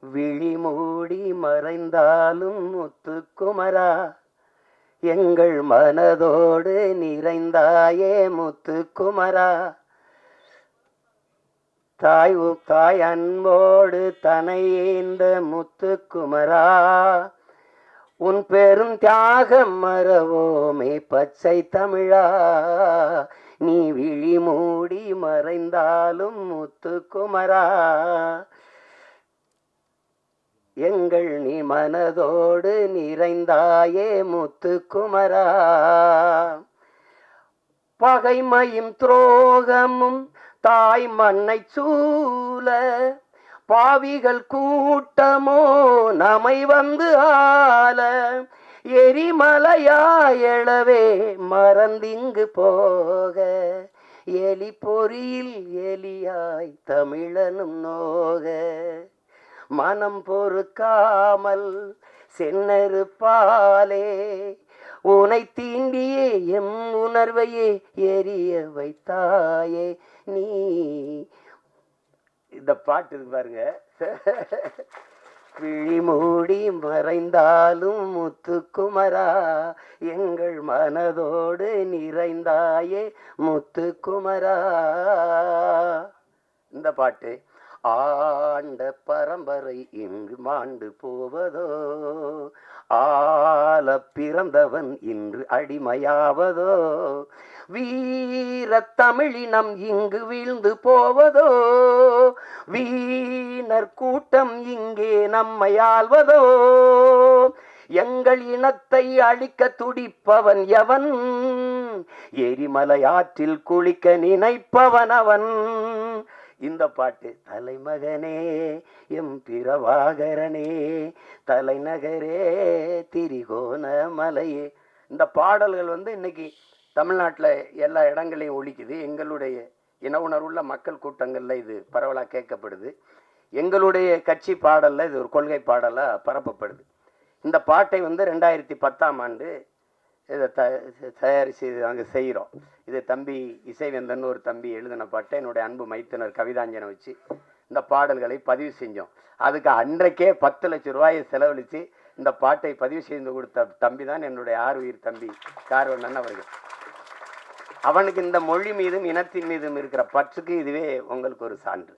விழி மூடி மறைந்தாலும் முத்துக்குமரா, எங்கள் மனதோடு நிறைந்தாயே முத்துக்குமரா. தாய் அன்போடு தனையேந்த முத்துக்குமரா, உன் பெரும் தியாகம் மறவோமே பச்சை தமிழா. நீ விழி மூடி மறைந்தாலும் முத்துக்குமரா, எங்கள் நீ மனதோடு நிறைந்தாயே முத்துக்குமரா. பகைமையும் துரோகமும் தாய் மண்ணை சூழ, பாவிகள் கூட்டமோ நமை வந்து ஆள, எரிமலையாயளவே மறந்திங்கு போக, எலி பொறியில் எலியாய் தமிழனும் நோக, மனம் பொறுக்காமல் சென்னறுப்பாலே உனை தீண்டியே எம் உணர்வையே எரிய வைத்தாயே நீ. இந்த பாட்டு இருக்கு பாருங்க. விழி மூடி மறைந்தாலும் முத்துக்குமரா, எங்கள் மனதோடு நிறைந்தாயே முத்துக்குமரா. இந்த பாட்டு ஆண்ட பரம்பரை இன்று மாண்டு போவதோ, ஆள பிறந்தவன் இன்று அடிமையாவதோ, வீர தமிழினம் இங்கு வீழ்ந்து போவதோ, வீணர் கூட்டம் இங்கே நம்மை ஆள்வதோ, எங்கள் இனத்தை அழிக்க துடிப்பவன் எவன், எரிமலை ஆற்றில் குளிக்க நினைப்பவன் அவன். இந்த பாட்டு தலைமகனே எம் பிரபாகரனே, தலைநகரே திரிகோண மலையே. இந்த பாடல்கள் இன்னைக்கு தமிழ்நாட்டில் எல்லா இடங்களையும் ஒலிக்குது. எங்களுடைய இன உணர்வுள்ள மக்கள் கூட்டங்களில் இது பரவலாக கேட்கப்படுது. எங்களுடைய கட்சி பாடலில் இது ஒரு கொள்கை பாடலாக பரப்பப்படுது. இந்த பாட்டை 2010ஆம் ஆண்டு இதை தயாரித்து நாங்கள் செய்கிறோம். இது தம்பி இசைவேந்தன் ஒரு தம்பி எழுதின பாட்டை என்னுடைய அன்பு மைத்துனர் கவிதாஞ்சனை வச்சு இந்த பாடல்களை பதிவு செஞ்சோம். அதுக்கு அன்றைக்கே 10 லட்சம் ரூபாயை செலவழித்து இந்த பாட்டை பதிவு செய்து கொடுத்த தம்பி தான் என்னுடைய ஆறுயிர் தம்பி கார்வண்ணன் அவர்கள். அவனுக்கு இந்த மொழி மீதும் இனத்தின் மீதும் இருக்கிற பற்றுக்கு இதுவே உங்களுக்கு ஒரு சான்று.